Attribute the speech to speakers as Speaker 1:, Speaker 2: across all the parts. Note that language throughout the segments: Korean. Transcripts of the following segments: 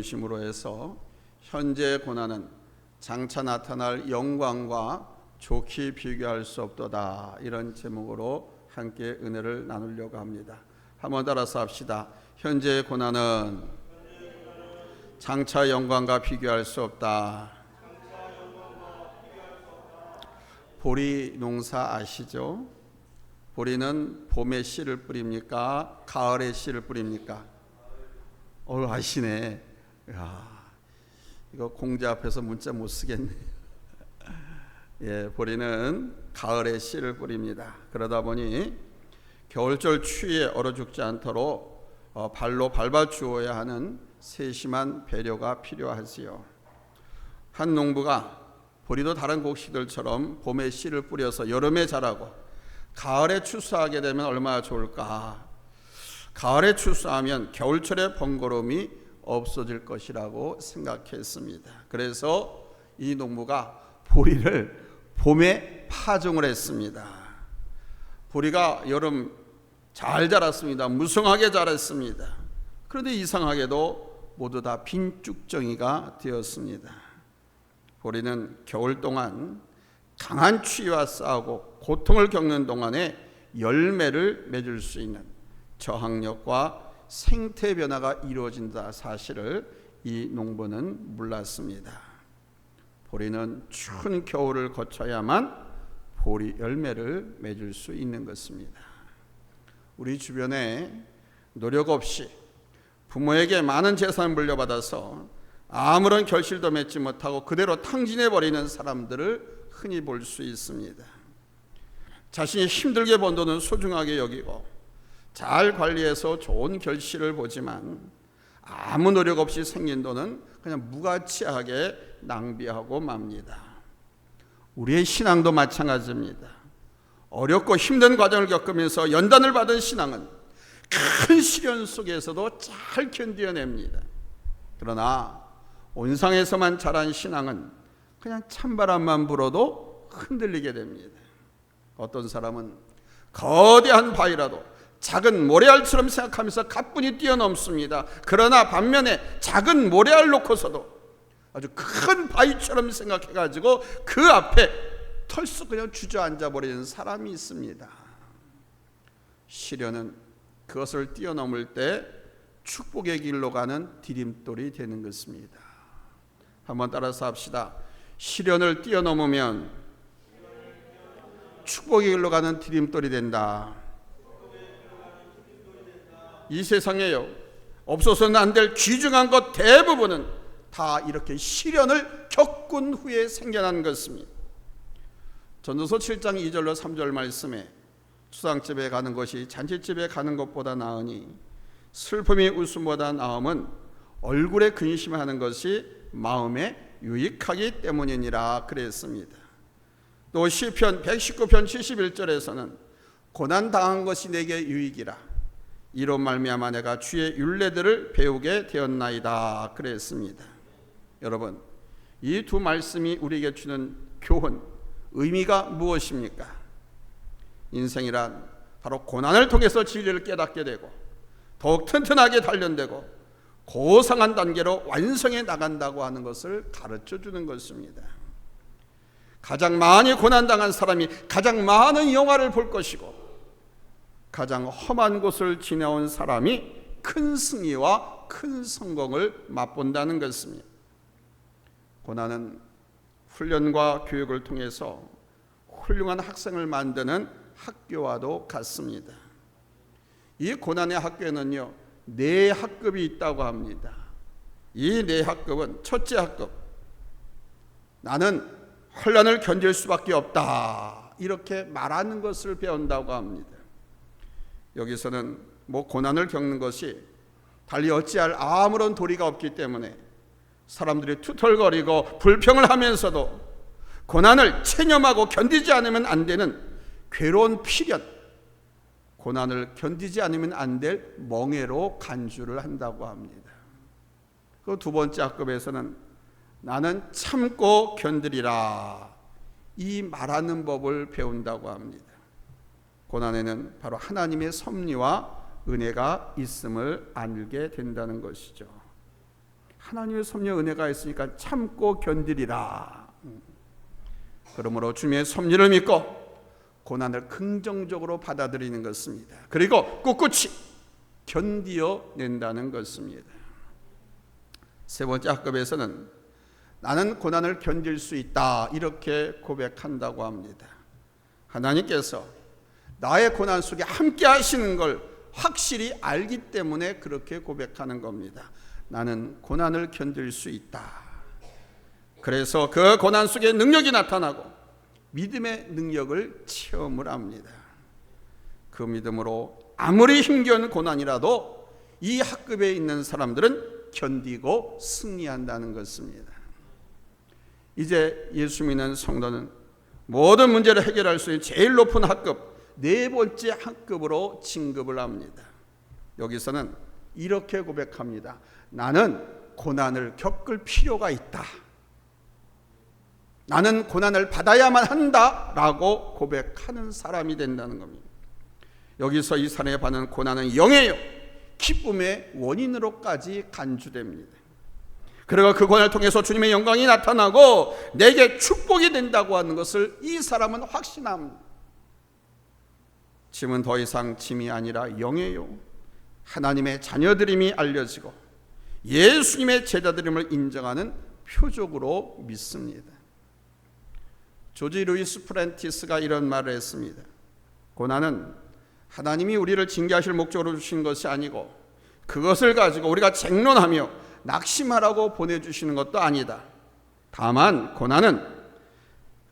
Speaker 1: 중심으로 해서 현재의 고난은 장차 나타날 영광과 좋게 비교할 수 없도다, 이런 제목으로 함께 은혜를 나누려고 합니다. 한번 따라서 합시다. 현재의 고난은 장차 영광과 비교할 수 없다. 보리 농사 아시죠? 보리는 봄에 씨를 뿌립니까? 가을에 씨를 뿌립니까? 아시네. 야, 이거 공자 앞에서 문자 못 쓰겠네. 예, 보리는 가을에 씨를 뿌립니다. 그러다 보니 겨울철 추위에 얼어 죽지 않도록 발로 밟아 주어야 하는 세심한 배려가 필요하지요. 한 농부가 보리도 다른 곡식들처럼 봄에 씨를 뿌려서 여름에 자라고 가을에 추수하게 되면 얼마나 좋을까. 가을에 추수하면 겨울철의 번거로움이 없어질 것이라고 생각했습니다. 그래서 이 농부가 보리를 봄에 파종을 했습니다. 보리가 여름 잘 자랐습니다. 무성하게 자랐습니다. 그런데 이상하게도 모두 다 빈쭉정이가 되었습니다. 보리는 겨울 동안 강한 추위와 싸우고 고통을 겪는 동안에 열매를 맺을 수 있는 저항력과 생태 변화가 이루어진다 사실을 이 농부는 몰랐습니다. 보리는 추운 겨울을 거쳐야만 보리 열매를 맺을 수 있는 것입니다. 우리 주변에 노력 없이 부모에게 많은 재산을 물려받아서 아무런 결실도 맺지 못하고 그대로 탕진해버리는 사람들을 흔히 볼 수 있습니다. 자신이 힘들게 번 돈은 소중하게 여기고 잘 관리해서 좋은 결실을 보지만 아무 노력 없이 생긴 돈은 그냥 무가치하게 낭비하고 맙니다. 우리의 신앙도 마찬가지입니다. 어렵고 힘든 과정을 겪으면서 연단을 받은 신앙은 큰 시련 속에서도 잘 견뎌냅니다. 그러나 온상에서만 자란 신앙은 그냥 찬바람만 불어도 흔들리게 됩니다. 어떤 사람은 거대한 바위라도 작은 모래알처럼 생각하면서 가뿐히 뛰어넘습니다. 그러나 반면에 작은 모래알 놓고서도 아주 큰 바위처럼 생각해가지고 그 앞에 털썩 그냥 주저앉아 버리는 사람이 있습니다. 시련은 그것을 뛰어넘을 때 축복의 길로 가는 디딤돌이 되는 것입니다. 한번 따라서 합시다. 시련을 뛰어넘으면 축복의 길로 가는 디딤돌이 된다. 이 세상에요, 없어서는 안 될 귀중한 것 대부분은 다 이렇게 시련을 겪은 후에 생겨난 것입니다. 전도서 7장 2절로 3절 말씀에 추상집에 가는 것이 잔치집에 가는 것보다 나으니 슬픔이 웃음보다 나음은 얼굴에 근심하는 것이 마음에 유익하기 때문이니라 그랬습니다. 또 시편 119편 71절에서는 고난당한 것이 내게 유익이라 이로 말미암아 내가 주의 율례들을 배우게 되었나이다 그랬습니다. 여러분, 이 두 말씀이 우리에게 주는 교훈, 의미가 무엇입니까? 인생이란 바로 고난을 통해서 진리를 깨닫게 되고 더욱 튼튼하게 단련되고 고상한 단계로 완성해 나간다고 하는 것을 가르쳐 주는 것입니다. 가장 많이 고난당한 사람이 가장 많은 영화를 볼 것이고 가장 험한 곳을 지나온 사람이 큰 승리와 큰 성공을 맛본다는 것입니다. 고난은 훈련과 교육을 통해서 훌륭한 학생을 만드는 학교와도 같습니다. 이 고난의 학교에는요, 4학급이 있다고 합니다. 이 4학급은 첫째 학급, 나는 환난을 견딜 수밖에 없다, 이렇게 말하는 것을 배운다고 합니다. 여기서는 고난을 겪는 것이 달리 어찌할 아무런 도리가 없기 때문에 사람들이 투덜거리고 불평을 하면서도 고난을 체념하고 견디지 않으면 안 되는 괴로운 필연, 고난을 견디지 않으면 안 될 멍해로 간주를 한다고 합니다. 그 두 번째 학급에서는 나는 참고 견디리라, 이 말하는 법을 배운다고 합니다. 고난에는 바로 하나님의 섭리와 은혜가 있음을 알게 된다는 것이죠. 하나님의 섭리와 은혜가 있으니까 참고 견디리라. 그러므로 주님의 섭리를 믿고 고난을 긍정적으로 받아들이는 것입니다. 그리고 꿋꿋이 견디어 낸다는 것입니다. 세 번째 학급에서는 나는 고난을 견딜 수 있다 이렇게 고백한다고 합니다. 하나님께서 나의 고난 속에 함께 하시는 걸 확실히 알기 때문에 그렇게 고백하는 겁니다. 나는 고난을 견딜 수 있다. 그래서 그 고난 속에 능력이 나타나고 믿음의 능력을 체험을 합니다. 그 믿음으로 아무리 힘겨운 고난이라도 이 학급에 있는 사람들은 견디고 승리한다는 것입니다. 이제 예수 믿는 성도는 모든 문제를 해결할 수 있는 제일 높은 학급, 네 번째 학급으로 진급을 합니다. 여기서는 이렇게 고백합니다. 나는 고난을 겪을 필요가 있다. 나는 고난을 받아야만 한다라고 고백하는 사람이 된다는 겁니다. 여기서 이 사람이 받는 고난은 영예요, 기쁨의 원인으로까지 간주됩니다. 그리고 그 고난을 통해서 주님의 영광이 나타나고 내게 축복이 된다고 하는 것을 이 사람은 확신합니다. 짐은 더 이상 짐이 아니라 영예요, 하나님의 자녀들임이 알려지고 예수님의 제자들임을 인정하는 표적으로 믿습니다. 조지 루이스 프렌티스가 이런 말을 했습니다. 고난은 하나님이 우리를 징계하실 목적으로 주신 것이 아니고 그것을 가지고 우리가 쟁론하며 낙심하라고 보내주시는 것도 아니다. 다만 고난은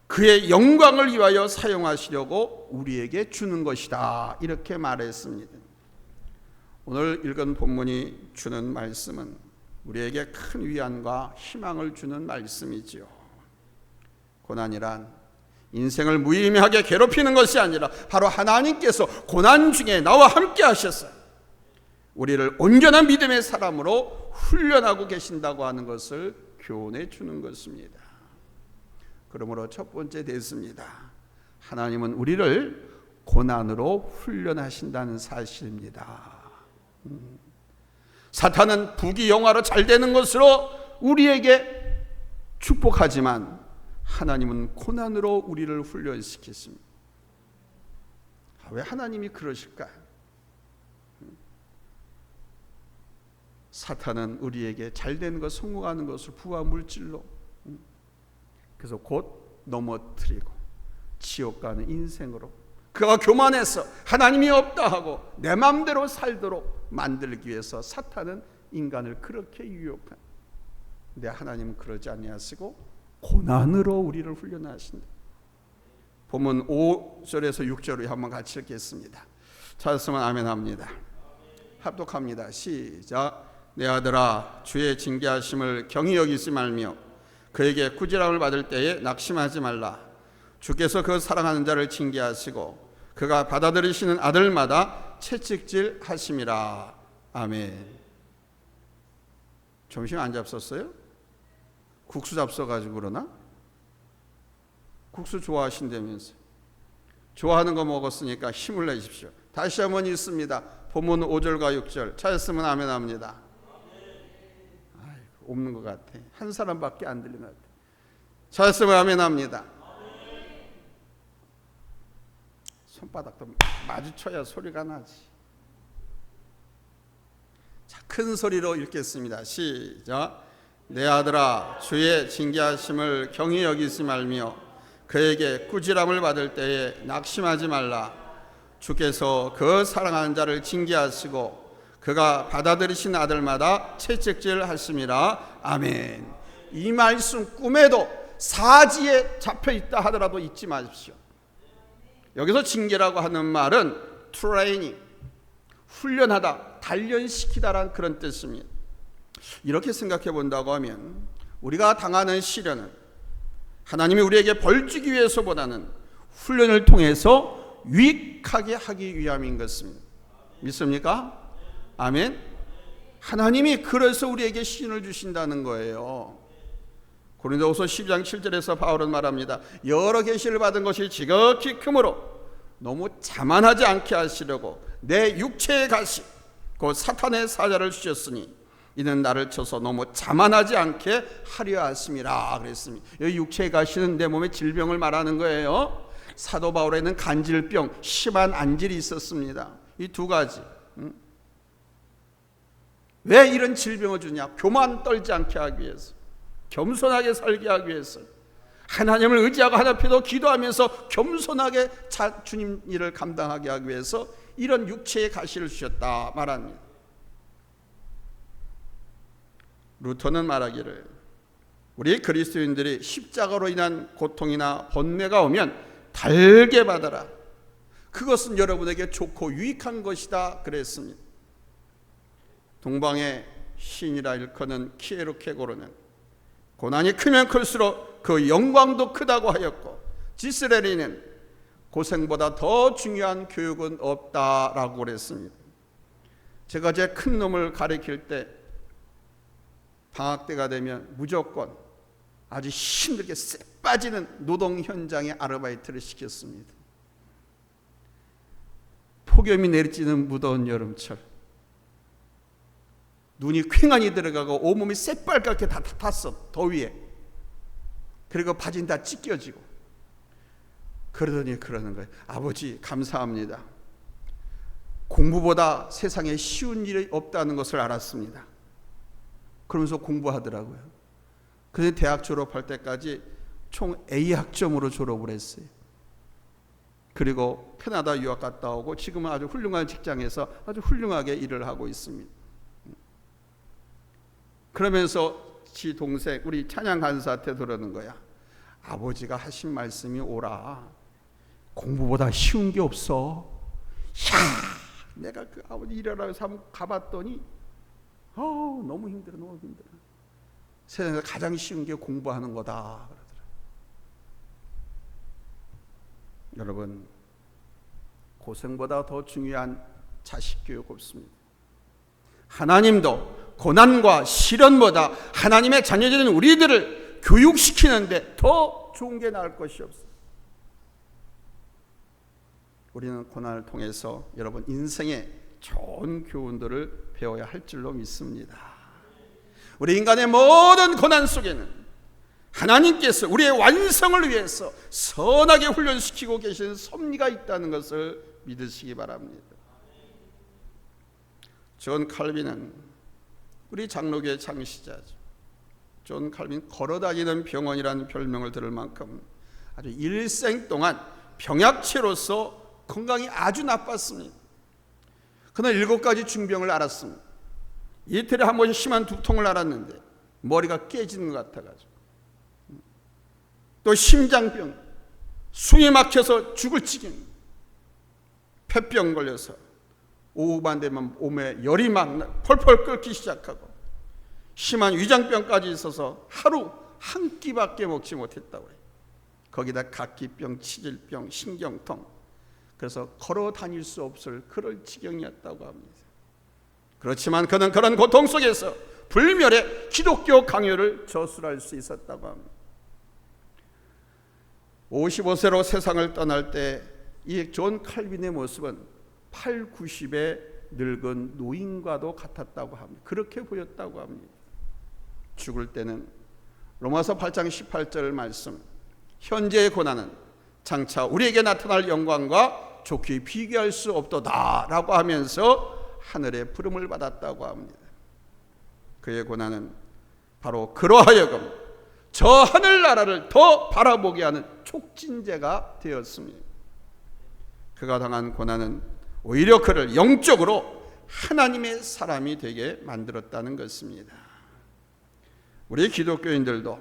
Speaker 1: 그의 영광을 위하여 사용하시려고 우리에게 주는 것이다. 이렇게 말했습니다. 오늘 읽은 본문이 주는 말씀은 우리에게 큰 위안과 희망을 주는 말씀이지요. 고난이란 인생을 무의미하게 괴롭히는 것이 아니라 바로 하나님께서 고난 중에 나와 함께 하셔서 우리를 온전한 믿음의 사람으로 훈련하고 계신다고 하는 것을 교훈해 주는 것입니다. 그러므로 첫 번째 됐습니다. 하나님은 우리를 고난으로 훈련하신다는 사실입니다. 사탄은 부귀영화로 잘 되는 것으로 우리에게 축복하지만 하나님은 고난으로 우리를 훈련시키십니다. 왜 하나님이 그러실까? 사탄은 우리에게 잘 되는 것, 성공하는 것을 부와 물질로, 그래서 곧 넘어뜨리고 지옥 가는 인생으로, 그가 교만해서 하나님이 없다 하고 내 마음대로 살도록 만들기 위해서 사탄은 인간을 그렇게 유혹합니다. 근데 하나님은 그러지 아니하시고 고난으로 우리를 훈련하신다. 본문 5절에서 6절을 한번 같이 읽겠습니다. 찾았으면 아멘 합니다. 합독합니다. 시작. 내 아들아, 주의 징계하심을 경히 여기지 말며 그에게 꾸지람을 받을 때에 낙심하지 말라. 주께서 그 사랑하는 자를 징계하시고 그가 받아들이시는 아들마다 채찍질 하심이라. 아멘. 점심 안 잡섰어요? 국수 잡숴가지고 그러나? 국수 좋아하신다면서. 좋아하는 거 먹었으니까 힘을 내십시오. 다시 한번 읽습니다. 본문 5절과 6절 찾았으면 아멘 합니다. 아이고, 없는 것 같아. 한 사람밖에 안 들리는 것 같아. 찾았으면 아멘 합니다. 손바닥도 마주쳐야 소리가 나지. 자, 큰 소리로 읽겠습니다. 시작. 내 아들아, 주의 징계하심을 경히 여기지 말며 그에게 꾸지람을 받을 때에 낙심하지 말라. 주께서 그 사랑하는 자를 징계하시고 그가 받아들이신 아들마다 채찍질 하심이라. 아멘. 이 말씀 꿈에도 사지에 잡혀 있다 하더라도 잊지 마십시오. 여기서 징계라고 하는 말은 트레이닝, 훈련하다, 단련시키다라는 그런 뜻입니다. 이렇게 생각해 본다고 하면 우리가 당하는 시련은 하나님이 우리에게 벌주기 위해서보다는 훈련을 통해서 유익하게 하기 위함인 것입니다. 믿습니까? 아멘. 하나님이 그래서 우리에게 시련을 주신다는 거예요. 고린도후서 12장 7절에서 바울은 말합니다. 여러 계시를 받은 것이 지극히 크므로 너무 자만하지 않게 하시려고 내 육체의 가시 곧 사탄의 사자를 주셨으니 이는 나를 쳐서 너무 자만하지 않게 하려 하심이라 그랬습니다. 여기 육체에 가시는 내 몸의 질병을 말하는 거예요. 사도 바울에는 간질병, 심한 안질이 있었습니다. 이 두 가지. 왜 이런 질병을 주냐? 교만 떨지 않게 하기 위해서, 겸손하게 살게 하기 위해서, 하나님을 의지하고 하나님 앞에도 기도하면서 겸손하게 주님 일을 감당하게 하기 위해서 이런 육체의 가시를 주셨다 말합니다. 루터는 말하기를 우리 그리스도인들이 십자가로 인한 고통이나 번뇌가 오면 달게 받아라. 그것은 여러분에게 좋고 유익한 것이다 그랬습니다. 동방의 시인이라 일컫는 키에르케고르는 고난이 크면 클수록 그 영광도 크다고 하였고, 지스레리는 고생보다 더 중요한 교육은 없다라고 그랬습니다. 제가 제 큰 놈을 가르칠 때 방학 때가 되면 무조건 아주 힘들게 쎄 빠지는 노동 현장에 아르바이트를 시켰습니다. 폭염이 내리쬐는 무더운 여름철, 눈이 퀭하니 들어가고 온몸이 새빨갛게 다 탔어, 더위에. 그리고 바지는 다 찢겨지고. 그러더니 그러는 거예요. 아버지 감사합니다. 공부보다 세상에 쉬운 일이 없다는 것을 알았습니다. 그러면서 공부하더라고요. 그래서 대학 졸업할 때까지 총 A학점으로 졸업을 했어요. 그리고 캐나다 유학 갔다 오고 지금은 아주 훌륭한 직장에서 아주 훌륭하게 일을 하고 있습니다. 그러면서 지 동생 우리 찬양 간사한테 그러는 거야. 아버지가 하신 말씀이 오라. 공부보다 쉬운 게 없어. 야, 내가 그 아버지 일하라고 해서 한번 가봤더니 너무 힘들어, 너무 힘들어. 세상에서 가장 쉬운 게 공부하는 거다 그러더라. 여러분, 고생보다 더 중요한 자식 교육 없습니다. 하나님도 고난과 시련보다 하나님의 자녀들인 우리들을 교육시키는데 더 좋은 게 나을 것이 없어요. 우리는 고난을 통해서 여러분 인생의 좋은 교훈들을 배워야 할 줄로 믿습니다. 우리 인간의 모든 고난 속에는 하나님께서 우리의 완성을 위해서 선하게 훈련시키고 계시는 섭리가 있다는 것을 믿으시기 바랍니다. 존 칼빈은 우리 장로교의 창시자죠. 존 칼빈 걸어다니는 병원이라는 별명을 들을 만큼 아주 일생 동안 병약체로서 건강이 아주 나빴습니다. 그러나 7가지 중병을 앓았습니다. 이틀에 한 번씩 심한 두통을 앓았는데 머리가 깨지는 것 같아가지고, 또 심장병, 숨이 막혀서 죽을 지경, 폐병 걸려서 오후반 되면 몸에 열이 막 펄펄 끓기 시작하고 심한 위장병까지 있어서 하루 한 끼밖에 먹지 못했다고 해요. 거기다 각기병, 치질병, 신경통, 그래서 걸어 다닐 수 없을 그럴 지경이었다고 합니다. 그렇지만 그는 그런 고통 속에서 불멸의 기독교 강요를 저술할 수 있었다고 합니다. 55세로 세상을 떠날 때 이 존 칼빈의 모습은 8, 90의 늙은 노인과도 같았다고 합니다. 그렇게 보였다고 합니다. 죽을 때는 로마서 8장 18절 말씀, 현재의 고난은 장차 우리에게 나타날 영광과 좋게 비교할 수 없도다 라고 하면서 하늘의 부름을 받았다고 합니다. 그의 고난은 바로 그러하여금 저 하늘나라를 더 바라보게 하는 촉진제가 되었습니다. 그가 당한 고난은 오히려 그를 영적으로 하나님의 사람이 되게 만들었다는 것입니다. 우리 기독교인들도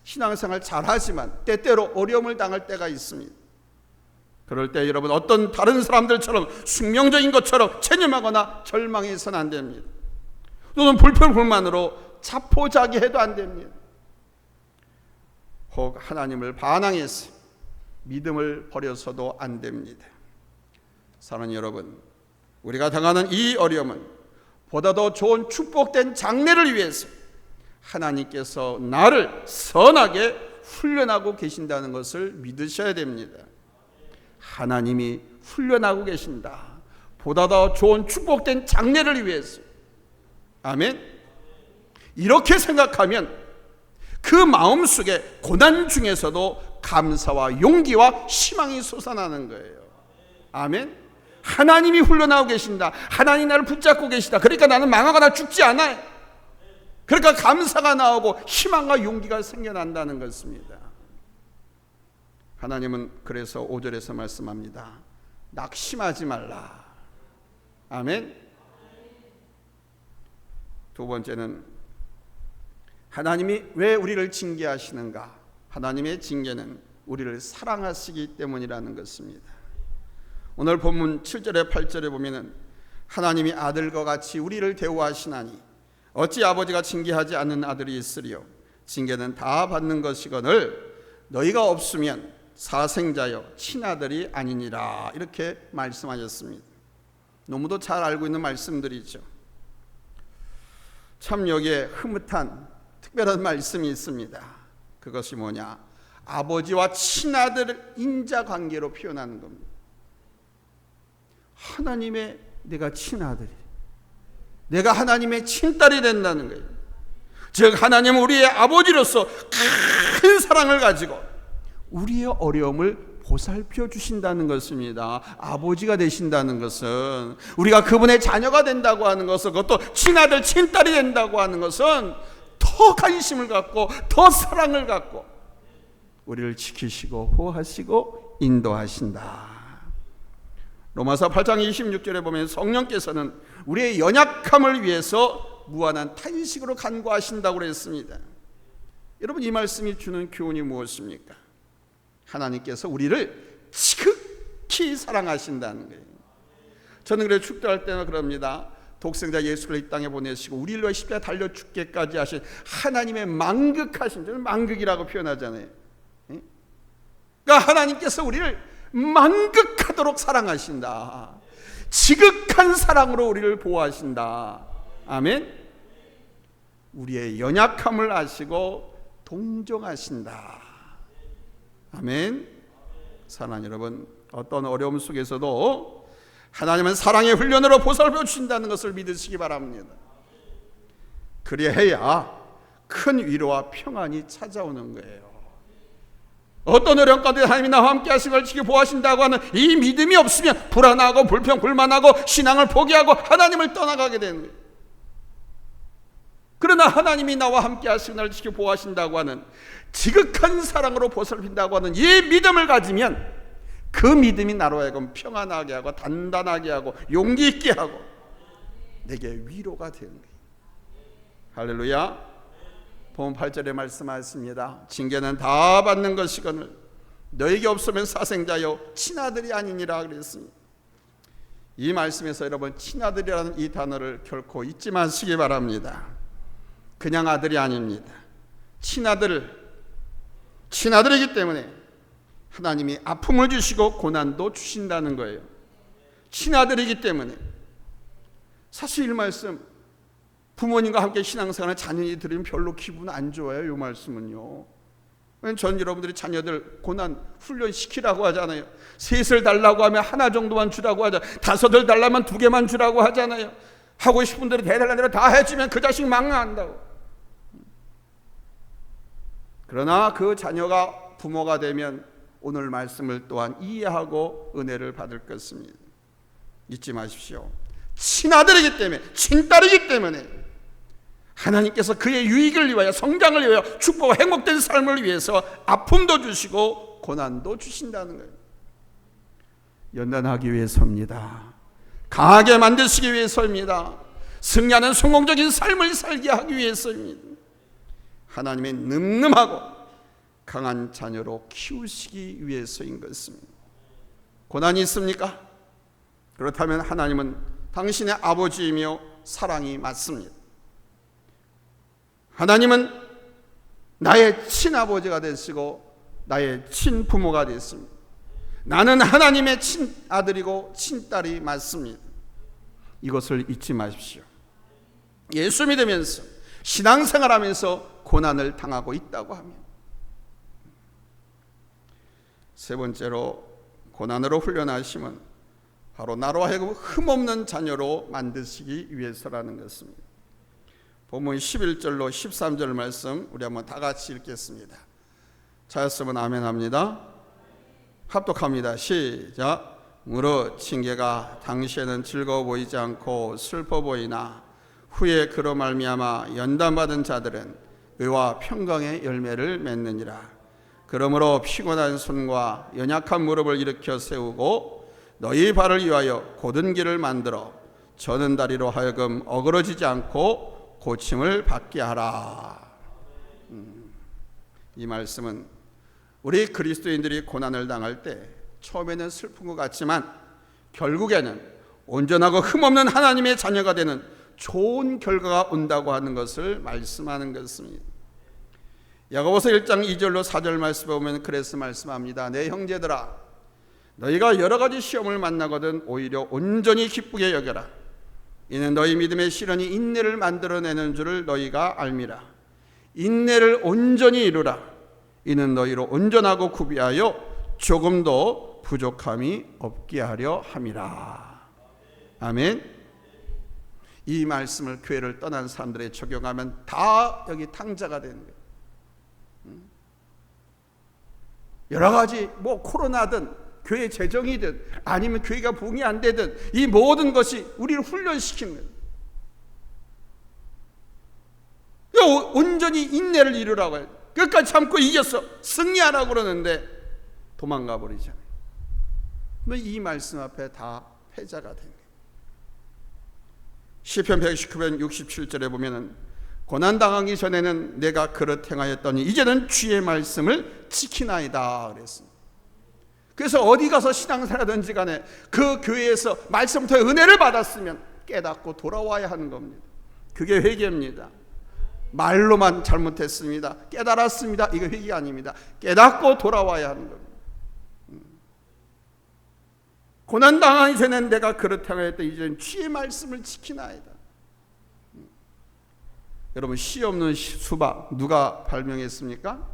Speaker 1: 신앙생활 잘하지만 때때로 어려움을 당할 때가 있습니다. 그럴 때 여러분 어떤 다른 사람들처럼 숙명적인 것처럼 체념하거나 절망해서는 안 됩니다. 또는 불평불만으로 자포자기해도 안 됩니다. 혹 하나님을 반항해서 믿음을 버려서도 안 됩니다. 사랑하는 여러분, 우리가 당하는 이 어려움은 보다 더 좋은 축복된 장래를 위해서 하나님께서 나를 선하게 훈련하고 계신다는 것을 믿으셔야 됩니다. 하나님이 훈련하고 계신다. 보다 더 좋은 축복된 장래를 위해서. 아멘. 이렇게 생각하면 그 마음속에 고난 중에서도 감사와 용기와 희망이 솟아나는 거예요. 아멘. 하나님이 흘러나오고 계신다. 하나님이 나를 붙잡고 계시다. 그러니까 나는 망하거나 죽지 않아요. 그러니까 감사가 나오고 희망과 용기가 생겨난다는 것입니다. 하나님은 그래서 5절에서 말씀합니다. 낙심하지 말라. 아멘. 두 번째는 하나님이 왜 우리를 징계하시는가? 하나님의 징계는 우리를 사랑하시기 때문이라는 것입니다. 오늘 본문 7절에 8절에 보면은 하나님이 아들과 같이 우리를 대우하시나니 어찌 아버지가 징계하지 않는 아들이 있으리요? 징계는 다 받는 것이거늘 너희가 없으면 사생자여 친아들이 아니니라. 이렇게 말씀하셨습니다. 너무도 잘 알고 있는 말씀들이죠. 참 여기에 흐뭇한 특별한 말씀이 있습니다. 그것이 뭐냐? 아버지와 친아들을 인자관계로 표현하는 겁니다. 하나님의 내가 친아들이, 내가 하나님의 친딸이 된다는 거예요. 즉 하나님은 우리의 아버지로서 큰 사랑을 가지고 우리의 어려움을 보살펴 주신다는 것입니다. 아버지가 되신다는 것은, 우리가 그분의 자녀가 된다고 하는 것은, 그것도 친아들 친딸이 된다고 하는 것은 더 관심을 갖고 더 사랑을 갖고 우리를 지키시고 보호하시고 인도하신다. 로마서 8장 26절에 보면 성령께서는 우리의 연약함을 위해서 무한한 탄식으로 간구하신다고 그랬습니다. 여러분, 이 말씀이 주는 교훈이 무엇입니까? 하나님께서 우리를 지극히 사랑하신다는 거예요. 저는 그래 축도할 때는 그럽니다. 독생자 예수를 이 땅에 보내시고 우리를 위해 십자가에 달려 죽기까지 하신 하나님의 만극하신, 저는 만극이라고 표현하잖아요. 그러니까 하나님께서 우리를 만극하도록 사랑하신다. 지극한 사랑으로 우리를 보호하신다. 아멘. 우리의 연약함을 아시고 동정하신다. 아멘. 사랑하는 여러분, 어떤 어려움 속에서도 하나님은 사랑의 훈련으로 보살펴 주신다는 것을 믿으시기 바랍니다. 그리해야 큰 위로와 평안이 찾아오는 거예요. 어떤 어려움 가운데 하나님이 나와 함께 하신 걸 지켜 보호하신다고 하는 이 믿음이 없으면 불안하고 불평불만하고 신앙을 포기하고 하나님을 떠나가게 되는 거예요. 그러나 하나님이 나와 함께 하신 날 지켜 보호하신다고 하는 지극한 사랑으로 보살핀다고 하는 이 믿음을 가지면 그 믿음이 나로 하여금 평안하게 하고 단단하게 하고 용기 있게 하고 내게 위로가 되는 거예요. 할렐루야. 본문 8절에 말씀하십니다. 징계는 다 받는 것이거늘 너에게 없으면 사생자여 친아들이 아니니라 그랬습니다. 이 말씀에서 여러분, 친아들이라는 이 단어를 결코 잊지 마시기 바랍니다. 그냥 아들이 아닙니다. 친아들이기 때문에 하나님이 아픔을 주시고 고난도 주신다는 거예요. 친아들이기 때문에. 사실 이 말씀, 부모님과 함께 신앙생활을 자녀이 들으면 별로 기분 안 좋아요. 이 말씀은요. 전 여러분들이 자녀들 고난 훈련시키라고 하잖아요. 셋을 달라고 하면 하나 정도만 주라고 하잖아요. 다섯을 달라면 2개만 주라고 하잖아요. 하고 싶은 대로 대달라는 대로 다 해주면 그 자식 망한다고. 그러나 그 자녀가 부모가 되면 오늘 말씀을 또한 이해하고 은혜를 받을 것입니다. 잊지 마십시오. 친아들이기 때문에, 친딸이기 때문에 하나님께서 그의 유익을 위하여, 성장을 위하여, 축복과 행복된 삶을 위해서 아픔도 주시고 고난도 주신다는 거예요. 연단하기 위해서입니다. 강하게 만드시기 위해서입니다. 승리하는 성공적인 삶을 살게 하기 위해서입니다. 하나님의 늠름하고 강한 자녀로 키우시기 위해서인 것입니다. 고난이 있습니까? 그렇다면 하나님은 당신의 아버지이며 사랑이 맞습니다. 하나님은 나의 친아버지가 되시고 나의 친부모가 됐습니다. 나는 하나님의 친아들이고 친딸이 맞습니다. 이것을 잊지 마십시오. 예수 믿으면서 신앙생활하면서 고난을 당하고 있다고 하면, 세 번째로 고난으로 훈련하심은 바로 나로 하여금 흠없는 자녀로 만드시기 위해서라는 것입니다. 본문 11절로 13절 말씀 우리 한번 다 같이 읽겠습니다. 찾았으면 아멘 합니다. 합독합니다. 시작. 무릇 징계가 당시에는 즐거워 보이지 않고 슬퍼 보이나 후에 그로 말미암아 연단받은 자들은 의와 평강의 열매를 맺느니라. 그러므로 피곤한 손과 연약한 무릎을 일으켜 세우고 너희 발을 위하여 곧은 길을 만들어 저는 다리로 하여금 어그러지지 않고 고침을 받게 하라. 이 말씀은 우리 그리스도인들이 고난을 당할 때 처음에는 슬픈 것 같지만 결국에는 온전하고 흠없는 하나님의 자녀가 되는 좋은 결과가 온다고 하는 것을 말씀하는 것입니다. 야고보서 1장 2절로 4절 말씀에 보면 그래서 말씀합니다. 내 형제들아, 너희가 여러 가지 시험을 만나거든 오히려 온전히 기쁘게 여겨라. 이는 너희 믿음의 시련이 인내를 만들어내는 줄을 너희가 알미라. 인내를 온전히 이루라. 이는 너희로 온전하고 구비하여 조금도 부족함이 없게 하려 함이라. 아멘. 이 말씀을 교회를 떠난 사람들에 적용하면 다 여기 탕자가 되는 거예요. 여러 가지 코로나든 교회 재정이든 아니면 교회가 부흥이 안 되든 이 모든 것이 우리를 훈련시키는 거예요. 온전히 인내를 이루라고 해요. 끝까지 참고 이겼어, 승리하라고 그러는데 도망가 버리잖아요. 이 말씀 앞에 다 패자가 된 거예요. 시편 119편 67절에 보면은 고난당하기 전에는 내가 그릇 행하였더니 이제는 주의 말씀을 지키나이다 그랬습니다. 그래서 어디 가서 신앙생활하든지 간에 그 교회에서 말씀부터 은혜를 받았으면 깨닫고 돌아와야 하는 겁니다. 그게 회개입니다. 말로만 잘못했습니다, 깨달았습니다, 이거 회개 아닙니다. 깨닫고 돌아와야 하는 겁니다. 고난당하기 전에는 내가 그릇 행하였더니 이제는 주의 말씀을 지키나이다. 여러분, 씨 없는 수박 누가 발명했습니까?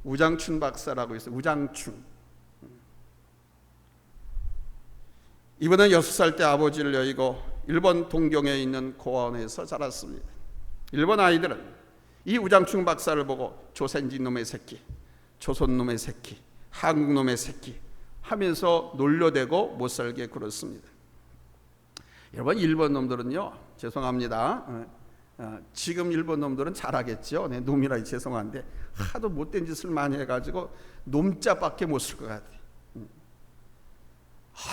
Speaker 1: 우장춘 박사라고 있어요. 우장춘. 이분은 6살 때 아버지를 여의고 일본 동경에 있는 고원에서 자랐습니다. 일본 아이들은 이 우장춘 박사를 보고 조선진 놈의 새끼, 조선 놈의 새끼, 한국 놈의 새끼 하면서 놀려대고 못살게 굴었습니다. 여러분, 일본 놈들은요, 죄송합니다, 지금 일본 놈들은 잘하겠죠. 네, 놈이라 죄송한데 하도 못된 짓을 많이 해가지고 놈자밖에 못 쓸 것 같아요.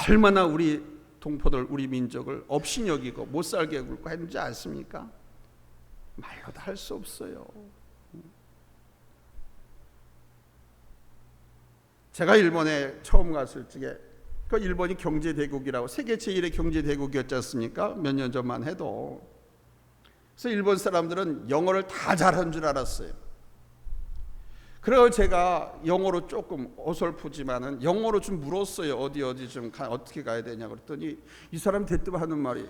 Speaker 1: 얼마나 우리 동포들, 우리 민족을 업신여기고 못살게 굴고 했는지 아십니까? 말로도 할 수 없어요. 제가 일본에 처음 갔을 적에 그 일본이 경제대국이라고, 세계 제1의 경제대국이었지 않습니까? 몇 년 전만 해도. 그래서 일본 사람들은 영어를 다 잘한 줄 알았어요. 그래서 제가 영어로 조금 어설프지만은 영어로 좀 물었어요. 어디 좀 어떻게 가야 되냐고 그랬더니 이 사람 대뜸 하는 말이,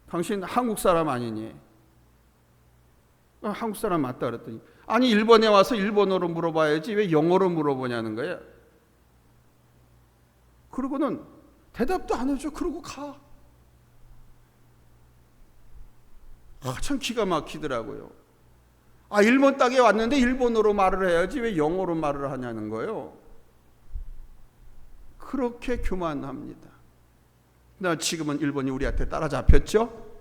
Speaker 1: 당신 한국 사람 아니니? 한국 사람 맞다 그랬더니, 아니 일본에 와서 일본어로 물어봐야지 왜 영어로 물어보냐는 거예요. 그러고는 대답도 안 해줘. 그러고 가. 참 기가 막히더라고요. 일본 땅에 왔는데 일본어로 말을 해야지 왜 영어로 말을 하냐는 거예요. 그렇게 교만합니다. 지금은 일본이 우리한테 따라잡혔죠.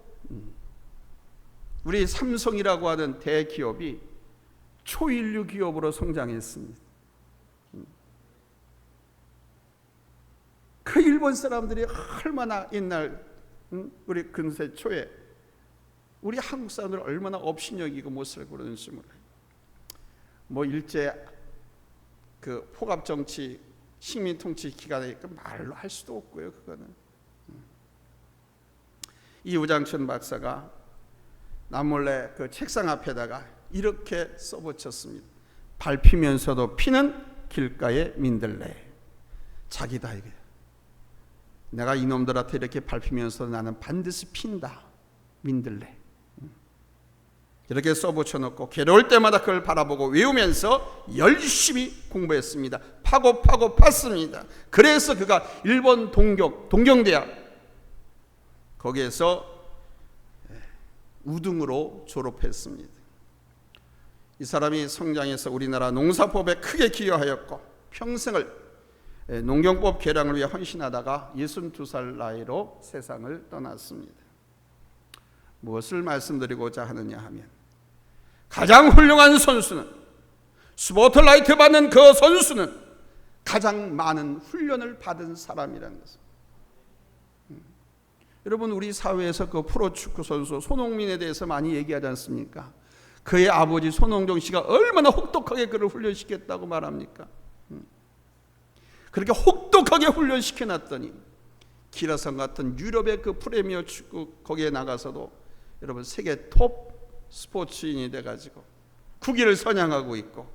Speaker 1: 우리 삼성이라고 하는 대기업이 초인류 기업으로 성장했습니다. 그 일본 사람들이 얼마나 옛날 우리 근세 초에 우리 한국 사람들 얼마나 업신여기고 못살 그러는지 몰라요. 일제 그 포갑 정치, 식민 통치 기간에 말로 할 수도 없고요. 그거는 이 우장춘 박사가 남몰래 그 책상 앞에다가 이렇게 써붙였습니다. 밟히면서도 피는 길가의 민들레. 자기다 이게. 내가 이놈들한테 이렇게 밟히면서 나는 반드시 핀다. 민들레. 이렇게 써붙여놓고 괴로울 때마다 그걸 바라보고 외우면서 열심히 공부했습니다. 파고 팠습니다. 그래서 그가 일본 동경대학 거기에서 우등으로 졸업했습니다. 이 사람이 성장해서 우리나라 농사법에 크게 기여하였고 평생을 농경법 개량을 위해 헌신하다가 62살 나이로 세상을 떠났습니다. 무엇을 말씀드리고자 하느냐 하면 가장 훌륭한 선수는, 스포트라이트 받는 그 선수는 가장 많은 훈련을 받은 사람이라는 것입니다. 여러분, 우리 사회에서 그 프로축구 선수 손흥민에 대해서 많이 얘기하지 않습니까? 그의 아버지 손흥정 씨가 얼마나 혹독하게 그를 훈련시켰다고 말합니까? 그렇게 혹독하게 훈련시켜놨더니 기라성 같은 유럽의 그 프리미어 축구 거기에 나가서도 여러분 세계 톱 스포츠인이 돼가지고 국위를 선양하고 있고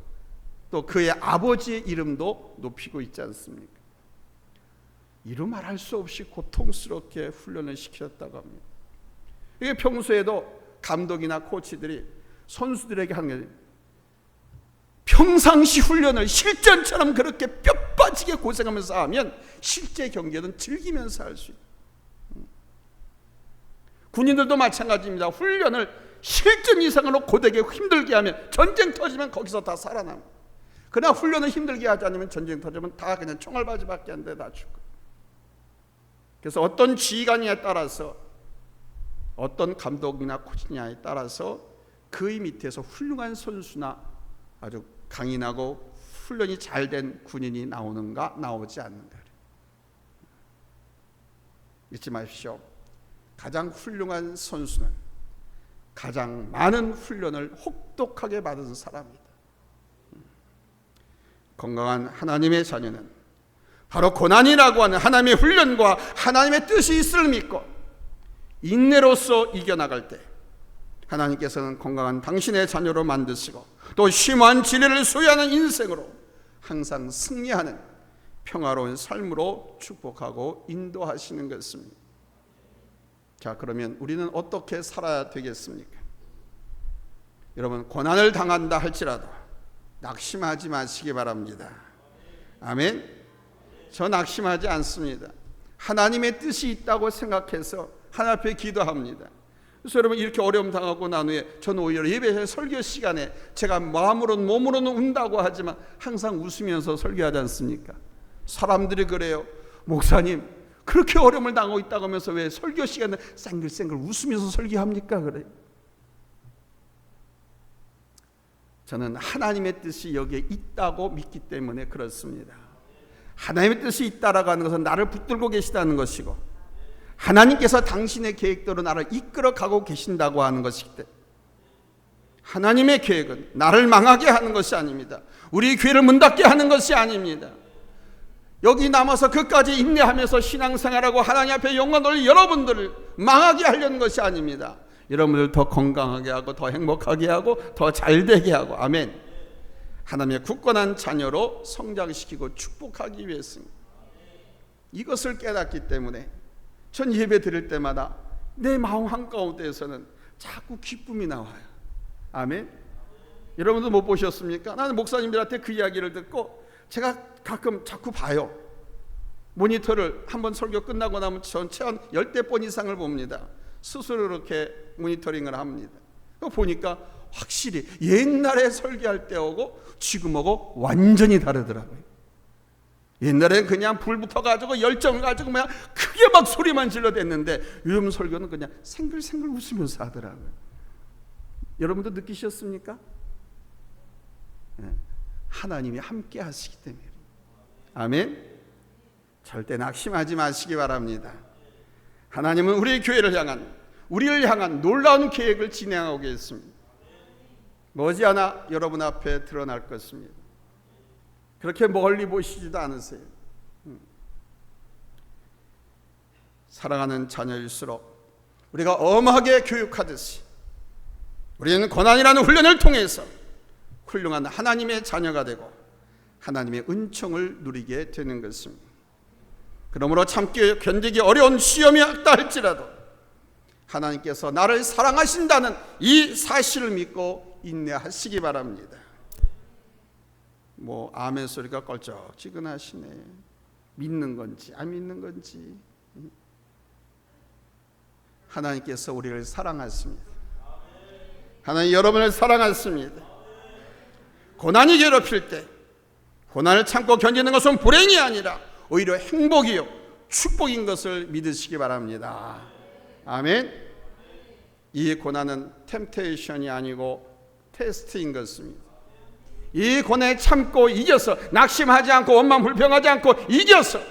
Speaker 1: 또 그의 아버지의 이름도 높이고 있지 않습니까? 이루 말할 수 없이 고통스럽게 훈련을 시켰다고 합니다. 이게 평소에도 감독이나 코치들이 선수들에게 하는 게 평상시 훈련을 실전처럼 그렇게 뼈 빠지게 고생하면서 하면 실제 경기는 즐기면서 할 수 있다. 군인들도 마찬가지입니다. 훈련을 실전 이상으로 고되게 힘들게 하면 전쟁 터지면 거기서 다 살아남고, 그러나 훈련을 힘들게 하지 않으면 전쟁 터지면 다 그냥 총알바지밖에 안 돼 다 죽고. 그래서 어떤 지휘관에 따라서 어떤 감독이나 코치냐에 따라서 그의 밑에서 훌륭한 선수나 아주 강인하고 훈련이 잘 된 군인이 나오는가 나오지 않는가. 잊지 마십시오. 가장 훌륭한 선수는 가장 많은 훈련을 혹독하게 받은 사람입니다. 건강한 하나님의 자녀는 바로 고난이라고 하는 하나님의 훈련과 하나님의 뜻이 있음을 믿고 인내로서 이겨나갈 때 하나님께서는 건강한 당신의 자녀로 만드시고 또 심오한 진리를 소유하는 인생으로 항상 승리하는 평화로운 삶으로 축복하고 인도하시는 것입니다. 자, 그러면 우리는 어떻게 살아야 되겠습니까? 여러분, 고난을 당한다 할지라도 낙심하지 마시기 바랍니다. 아멘. 저 낙심하지 않습니다. 하나님의 뜻이 있다고 생각해서 하나님 앞에 기도합니다. 그래서 여러분, 이렇게 어려움 당하고 난 후에 저는 오히려 예배 설교 시간에 제가 마음으로는 몸으로는 운다고 하지만 항상 웃으면서 설교하지 않습니까? 사람들이 그래요. 목사님, 그렇게 어려움을 당하고 있다고 하면서 왜 설교 시간에 쌩글쌩글 웃으면서 설교합니까? 그래요. 저는 하나님의 뜻이 여기에 있다고 믿기 때문에 그렇습니다. 하나님의 뜻이 있다라고 하는 것은 나를 붙들고 계시다는 것이고 하나님께서 당신의 계획대로 나를 이끌어 가고 계신다고 하는 것이기 때문에 하나님의 계획은 나를 망하게 하는 것이 아닙니다. 우리 교회를 문 닫게 하는 것이 아닙니다. 여기 남아서 끝까지 인내하면서 신앙생활하고 하나님 앞에 영광 돌릴 여러분들을 망하게 하려는 것이 아닙니다. 여러분들 더 건강하게 하고 더 행복하게 하고 더 잘되게 하고, 아멘, 하나님의 굳건한 자녀로 성장시키고 축복하기 위해서입니다. 이것을 깨닫기 때문에 전 예배 드릴 때마다 내 마음 한가운데에서는 자꾸 기쁨이 나와요. 아멘. 여러분도 못 보셨습니까? 나는 목사님들한테 그 이야기를 듣고 제가 가끔 자꾸 봐요. 모니터를 한번 설교 끝나고 나면 전체 한 10대 이상을 봅니다. 스스로 이렇게 모니터링을 합니다. 보니까 확실히 옛날에 설교할 때하고 지금하고 완전히 다르더라고요. 옛날엔 그냥 불 붙어가지고 열정을 가지고 그냥 크게 막 소리만 질러댔는데 요즘 설교는 그냥 생글생글 웃으면서 하더라고요. 여러분도 느끼셨습니까? 하나님이 함께 하시기 때문에. 아멘. 절대 낙심하지 마시기 바랍니다. 하나님은 우리 교회를 향한, 우리를 향한 놀라운 계획을 진행하고 계십니다. 머지않아 여러분 앞에 드러날 것입니다. 그렇게 멀리 보시지도 않으세요. 사랑하는 자녀일수록 우리가 엄하게 교육하듯이 우리는 고난이라는 훈련을 통해서 훌륭한 하나님의 자녀가 되고 하나님의 은총을 누리게 되는 것입니다. 그러므로 참기 견디기 어려운 시험이 왔다 할지라도 하나님께서 나를 사랑하신다는 이 사실을 믿고 인내하시기 바랍니다. 뭐 아멘 소리가 껄쩍지근하시네. 믿는 건지 안 믿는 건지. 하나님께서 우리를 사랑하십니다. 하나님 여러분을 사랑하십니다. 고난이 괴롭힐 때 고난을 참고 견디는 것은 불행이 아니라 오히려 행복이요 축복인 것을 믿으시기 바랍니다. 아멘. 이 고난은 템테이션이 아니고 테스트인 것입니다. 이 고난에 참고 이겨서 낙심하지 않고 원망 불평하지 않고 이겨서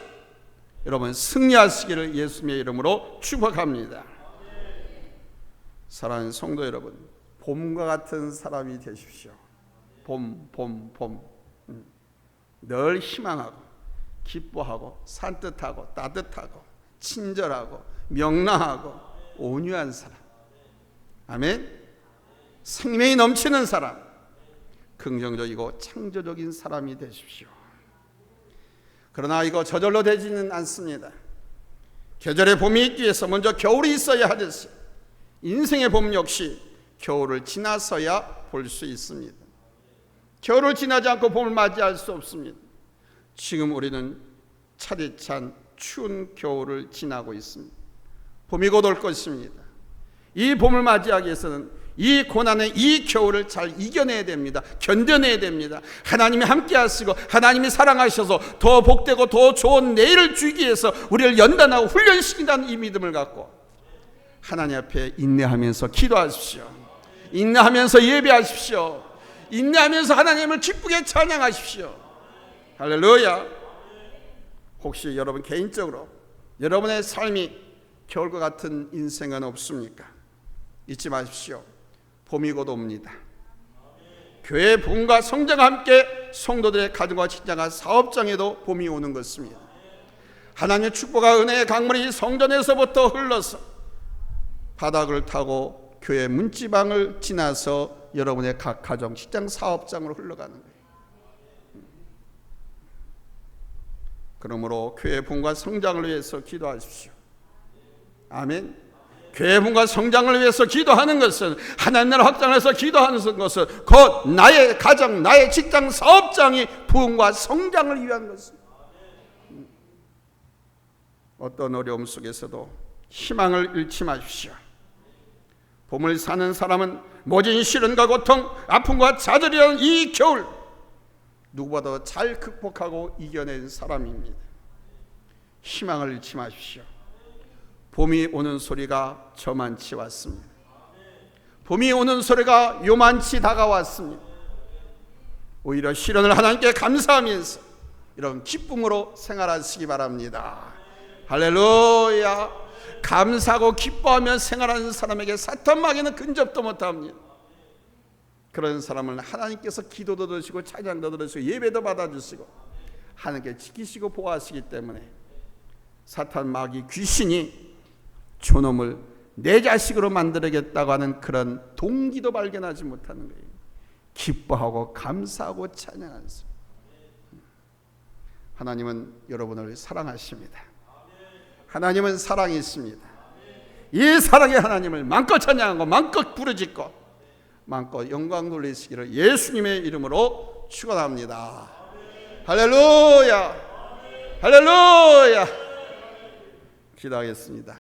Speaker 1: 여러분 승리하시기를 예수님의 이름으로 축복합니다. 사랑하는 성도 여러분, 봄과 같은 사람이 되십시오. 봄. 늘 희망하고 기뻐하고 산뜻하고 따뜻하고 친절하고 명랑하고 온유한 사람. 아멘. 생명이 넘치는 사람, 긍정적이고 창조적인 사람이 되십시오. 그러나 이거 저절로 되지는 않습니다. 계절의 봄이 있기 위해서 먼저 겨울이 있어야 하듯이 인생의 봄 역시 겨울을 지나서야 볼 수 있습니다. 겨울을 지나지 않고 봄을 맞이할 수 없습니다. 지금 우리는 차디찬 추운 겨울을 지나고 있습니다. 봄이 곧 올 것입니다. 이 봄을 맞이하기 위해서는 이 고난의 이 겨울을 잘 이겨내야 됩니다. 견뎌내야 됩니다. 하나님이 함께 하시고 하나님이 사랑하셔서 더 복되고 더 좋은 내일을 주기 위해서 우리를 연단하고 훈련시킨다는 이 믿음을 갖고 하나님 앞에 인내하면서 기도하십시오. 인내하면서 예배하십시오. 인내하면서 하나님을 기쁘게 찬양하십시오. 할렐루야. 혹시 여러분 개인적으로 여러분의 삶이 겨울과 같은 인생은 없습니까? 잊지 마십시오. 봄이 곧 옵니다. 교회 부흥과 성장과 함께 성도들의 가정과 직장과 사업장에도 봄이 오는 것입니다. 하나님의 축복과 은혜의 강물이 성전에서부터 흘러서 바닥을 타고 교회 문지방을 지나서 여러분의 각 가정, 직장, 사업장으로 흘러가는 거예요. 그러므로 교회 부흥과 성장을 위해서 기도하십시오. 아멘. 교회 부흥과 성장을 위해서 기도하는 것은 하나님 나라 확장을 해서 기도하는 것은 곧 나의 가정, 나의 직장, 사업장이 부흥과 성장을 위한 것입니다. 어떤 어려움 속에서도 희망을 잃지 마십시오. 봄을 사는 사람은 모진 시련과 고통, 아픔과 좌절이라는 이 겨울 누구보다 잘 극복하고 이겨낸 사람입니다. 희망을 잃지 마십시오. 봄이 오는 소리가 저만치 왔습니다. 봄이 오는 소리가 요만치 다가왔습니다. 오히려 시련을 하나님께 감사하면서 이런 기쁨으로 생활하시기 바랍니다. 할렐루야. 감사하고 기뻐하며 생활하는 사람에게 사탄 마귀는 근접도 못합니다. 그런 사람을 하나님께서 기도도 들으시고 찬양도 들으시고 예배도 받아주시고 하나님께 지키시고 보호하시기 때문에 사탄 마귀 귀신이 저놈을 내 자식으로 만들어야겠다고 하는 그런 동기도 발견하지 못하는 거예요. 기뻐하고 감사하고 찬양하는 사람. 하나님은 여러분을 사랑하십니다. 하나님은 사랑이 있습니다. 이 사랑의 하나님을 마음껏 찬양하고 마음껏 부르짖고 마음껏 영광 돌리시기를 예수님의 이름으로 축원합니다. 할렐루야. 할렐루야. 기도하겠습니다.